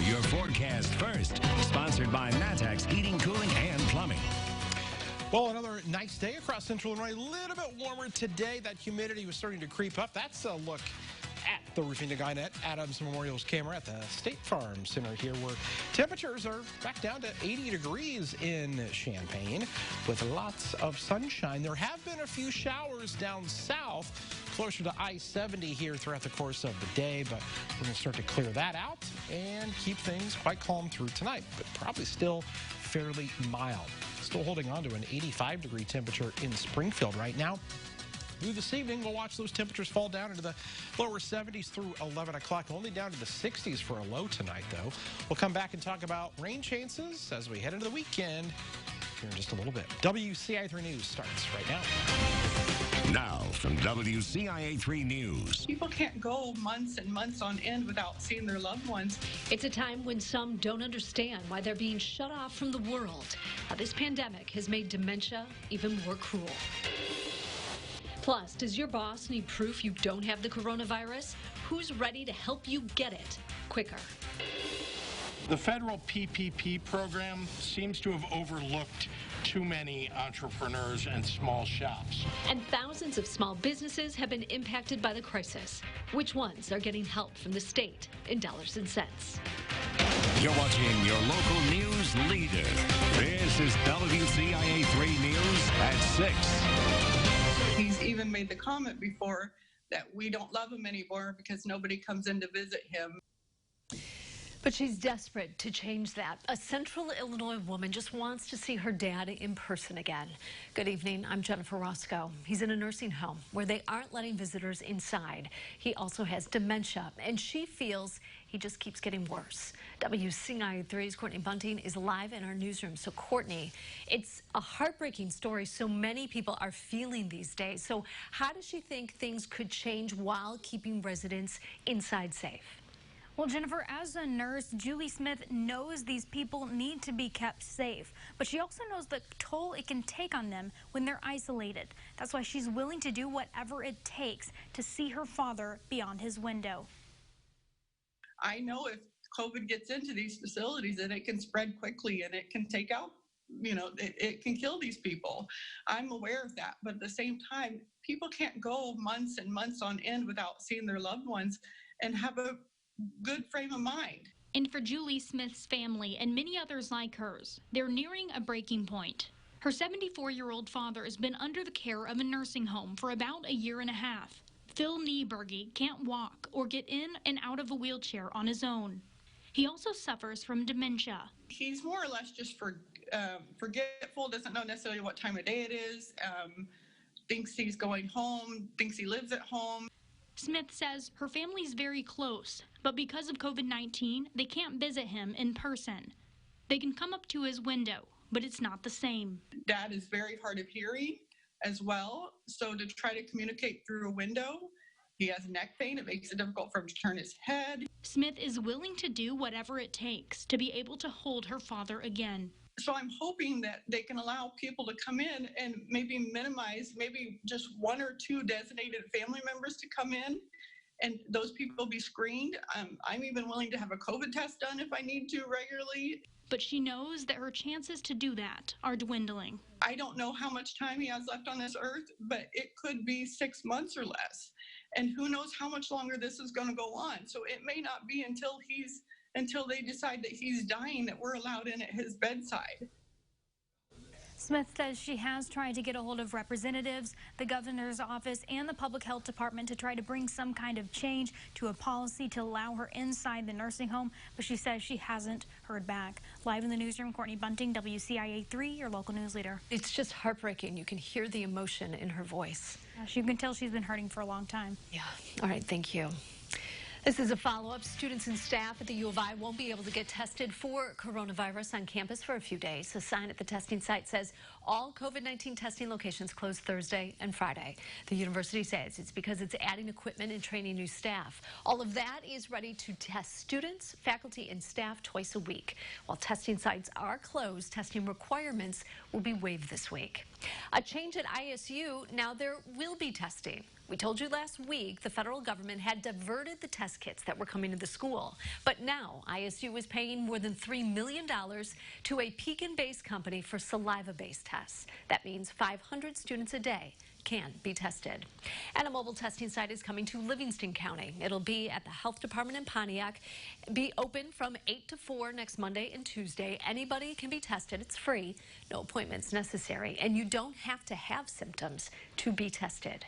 your forecast first, sponsored by Matex Heating, Cooling, and Plumbing. Well, another nice day across Central Illinois. A little bit warmer today. That humidity was starting to creep up. That's a look at the Roofing the Guynet Adams Memorial's camera at the State Farm Center here, where temperatures are back down to 80 degrees in Champaign with lots of sunshine. There have been a few showers down south closer to I-70 here throughout the course of the day, but we're going to start to clear that out and keep things quite calm through tonight, but probably still fairly mild. Still holding on to an 85-degree temperature in Springfield right now. Through this evening, we'll watch those temperatures fall down into the lower 70s through 11 o'clock. Only down to the 60s for a low tonight, though. We'll come back and talk about rain chances as we head into the weekend here in just a little bit. WCIA3 News starts right now. Now, from WCIA3 News. People can't go months and months on end without seeing their loved ones. It's a time when some don't understand why they're being shut off from the world. This pandemic has made dementia even more cruel. Plus, does your boss need proof you don't have the coronavirus? Who's ready to help you get it quicker? The federal PPP program seems to have overlooked too many entrepreneurs and small shops. And thousands of small businesses have been impacted by the crisis. Which ones are getting help from the state in dollars and cents? You're watching your local news leader. This is WCIA3 News at 6. He's even made the comment before that we don't love him anymore because nobody comes in to visit him. But she's desperate to change that. A Central Illinois woman just wants to see her dad in person again. Good evening, I'm Jennifer Roscoe. He's in a nursing home where they aren't letting visitors inside. He also has dementia, and she feels he just keeps getting worse. WCIA3's Courtney Bunting is live in our newsroom. So Courtney, it's a heartbreaking story so many people are feeling these days. So how does she think things could change while keeping residents inside safe? Well, Jennifer, as a nurse, Julie Smith knows these people need to be kept safe, but she also knows the toll it can take on them when they're isolated. That's why she's willing to do whatever it takes to see her father beyond his window. I know if COVID gets into these facilities that it can spread quickly and it can take out, it can kill these people. I'm aware of that, but at the same time, people can't go months and months on end without seeing their loved ones and have a good frame of mind. And for Julie Smith's family and many others like hers, they're nearing a breaking point. Her 74-year-old father has been under the care of a nursing home for about a year and a half. Phil Nieberge can't walk or get in and out of a wheelchair on his own. He also suffers from dementia. He's more or less just forgetful, doesn't know necessarily what time of day it is, thinks he's going home, thinks he lives at home. Smith says her family's very close, but because of COVID-19, they can't visit him in person. They can come up to his window, but it's not the same. Dad is very hard of hearing as well, so to try to communicate through a window, he has neck pain. It makes it difficult for him to turn his head. Smith is willing to do whatever it takes to be able to hold her father again. So I'm hoping that they can allow people to come in and maybe minimize, maybe just one or two designated family members to come in and those people be screened. I'm even willing to have a COVID test done if I need to regularly. But she knows that her chances to do that are dwindling. I don't know how much time he has left on this earth, but it could be 6 months or less. And who knows how much longer this is going to go on. So it may not be until they decide that he's dying that we're allowed in at his bedside. Smith says she has tried to get a hold of representatives, the governor's office, and the public health department to try to bring some kind of change to a policy to allow her inside the nursing home, but she says she hasn't heard back. Live in the newsroom, Courtney Bunting, WCIA3, your local news leader. It's just heartbreaking. You can hear the emotion in her voice. You can tell she's been hurting for a long time. Yeah. All right. Thank you. This is a follow-up. Students and staff at the U of I won't be able to get tested for coronavirus on campus for a few days. A sign at the testing site says all COVID-19 testing locations close Thursday and Friday. The university says it's because it's adding equipment and training new staff. All of that is ready to test students, faculty, and staff twice a week. While testing sites are closed, testing requirements will be waived this week. A change at ISU, now there will be testing. We told you last week the federal government had diverted the test kits that were coming to the school. But now ISU is paying more than $3 million to a Pekin-based company for saliva-based tests. That means 500 students a day can be tested. And a mobile testing site is coming to Livingston County. It'll be at the health department in Pontiac, be open from 8 to 4 next Monday and Tuesday. Anybody can be tested. It's free, no appointments necessary, and you don't have to have symptoms to be tested.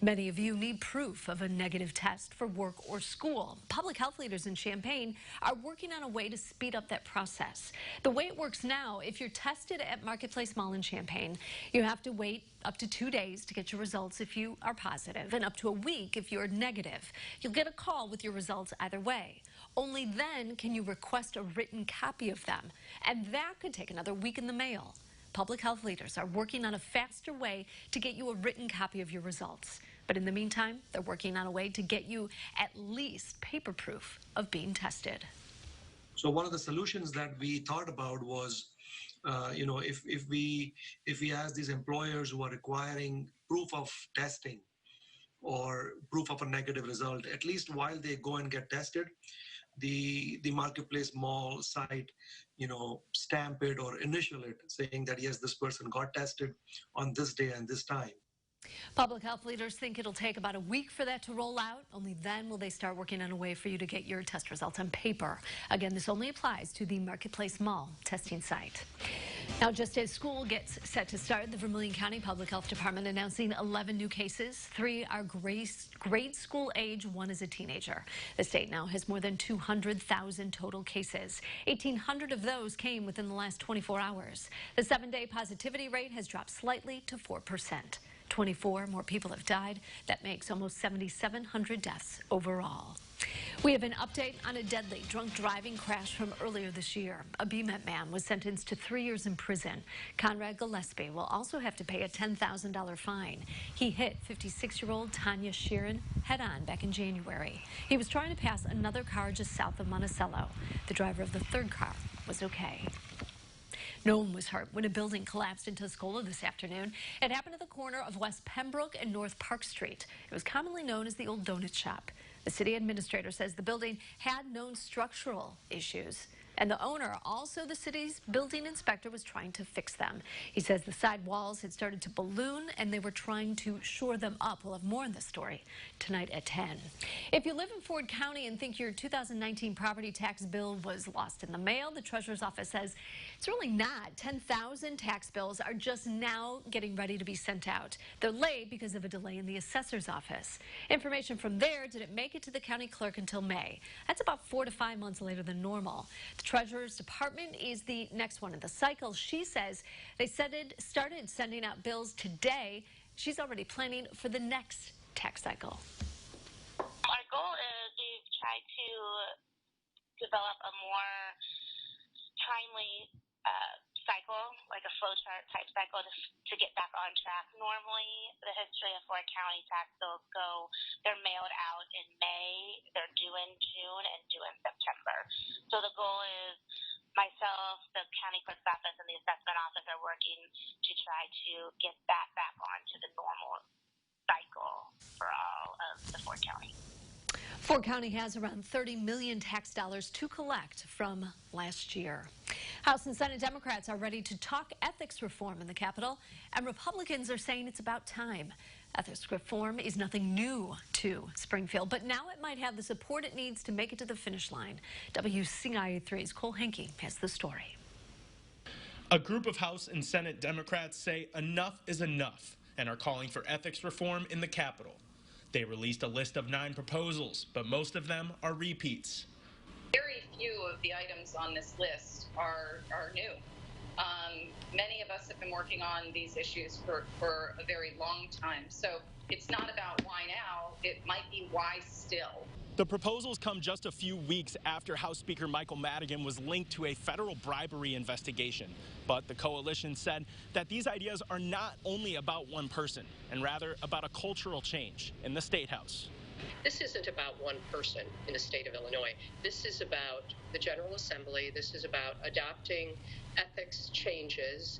Many of you need proof of a negative test for work or school. Public health leaders in Champaign are working on a way to speed up that process. The way it works now, if you're tested at Marketplace Mall in Champaign, you have to wait up to 2 days to get your results if you are positive, and up to a week if you're negative. You'll get a call with your results either way. Only then can you request a written copy of them, and that could take another week in the mail. Public health leaders are working on a faster way to get you a written copy of your results. But in the meantime, they're working on a way to get you at least paper proof of being tested. So one of the solutions that we thought about was, if we ask these employers who are requiring proof of testing or proof of a negative result, at least while they go and get tested, the Marketplace Mall site, stamp it or initial it, saying that yes, this person got tested on this day and this time. Public health leaders think it'll take about a week for that to roll out. Only then will they start working on a way for you to get your test results on paper. Again, this only applies to the Marketplace Mall testing site. Now, just as school gets set to start, the Vermilion County Public Health Department announcing 11 new cases. 3 are grade school age, 1 is a teenager. The state now has more than 200,000 total cases. 1,800 of those came within the last 24 hours. The 7-day positivity rate has dropped slightly to 4%. 24 more people have died. That makes almost 7,700 deaths overall. We have an update on a deadly drunk driving crash from earlier this year. A BMET man was sentenced to 3 years in prison. Conrad Gillespie will also have to pay a $10,000 fine. He hit 56-year-old Tanya Sheeran head-on back in January. He was trying to pass another car just south of Monticello. The driver of the third car was okay. No one was hurt when a building collapsed in Tuscola this afternoon. It happened at the corner of West Pembroke and North Park Street. It was commonly known as the old donut shop. The city administrator says the building had known structural issues, and the owner, also the city's building inspector, was trying to fix them. He says the side walls had started to balloon and they were trying to shore them up. We'll have more on this story tonight at 10. If you live in Ford County and think your 2019 property tax bill was lost in the mail, the Treasurer's Office says it's really not. 10,000 tax bills are just now getting ready to be sent out. They're late because of a delay in the Assessor's Office. Information from there didn't make it to the county clerk until May. That's about 4 to 5 months later than normal. The Treasurer's Department is the next one in the cycle. She says they started sending out bills today. She's already planning for the next tax cycle. Our goal is to try to develop a more timely cycle, like a flowchart type cycle, to get back on track. Normally, the history of Ford County tax bills they're mailed out in May, they're due in June, and due in September. So the goal is myself, the county clerk's office, and the assessment office are working to try to get that back onto the normal cycle for all of the Ford County. Ford County has around 30 million tax dollars to collect from last year. House and Senate Democrats are ready to talk ethics reform in the Capitol, and Republicans are saying it's about time. Ethics reform is nothing new to Springfield, but now it might have the support it needs to make it to the finish line. WCIA3's Cole Henke has the story. A group of House and Senate Democrats say enough is enough and are calling for ethics reform in the Capitol. They released a list of 9 proposals, but most of them are repeats. Very few of the items on this list are new. Many of us have been working on these issues for a very long time. So it's not about why now, it might be why still. The proposals come just a few weeks after House Speaker Michael Madigan was linked to a federal bribery investigation. But the coalition said that these ideas are not only about one person, and rather about a cultural change in the State House. This isn't about one person in the state of Illinois. This is about the General Assembly. This is about adopting ethics changes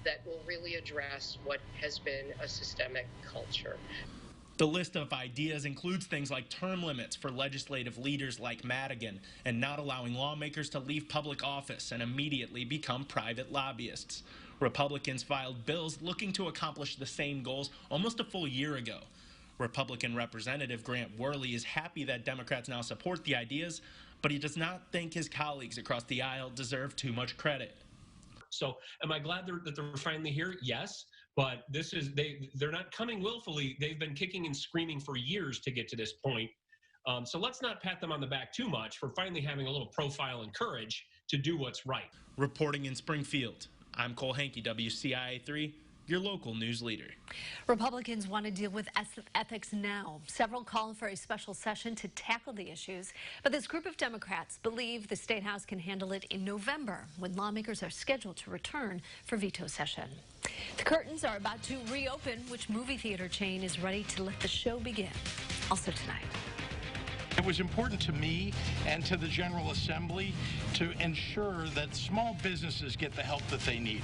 that will really address what has been a systemic culture. The list of ideas includes things like term limits for legislative leaders like Madigan and not allowing lawmakers to leave public office and immediately become private lobbyists. Republicans filed bills looking to accomplish the same goals almost a full year ago. Republican Representative Grant Worley is happy that Democrats now support the ideas, but he does not think his colleagues across the aisle deserve too much credit. So am I glad that they're finally here? Yes. But they're not coming willfully. They've been kicking and screaming for years to get to this point. So let's not pat them on the back too much for finally having a little profile and courage to do what's right. Reporting in Springfield, I'm Cole Hankey, WCIA3, your local news leader. Republicans want to deal with ethics now. Several call for a special session to tackle the issues, but this group of Democrats believe the State House can handle it in November, when lawmakers are scheduled to return for veto session. The curtains are about to reopen. Which movie theater chain is ready to let the show begin? Also tonight. It was important to me and to the General Assembly to ensure that small businesses get the help that they need.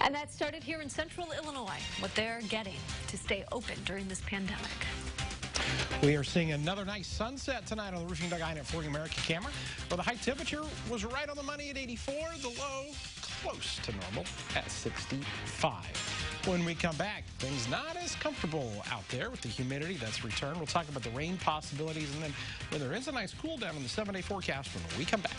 And that started here in Central Illinois, what they're getting to stay open during this pandemic. We are seeing another nice sunset tonight on the Roofing Doug Inet Flooring America camera, where the high temperature was right on the money at 84, the low close to normal at 65. When we come back, things not as comfortable out there with the humidity that's returned. We'll talk about the rain possibilities, and then there is a nice cool down in the 7-day forecast when we come back.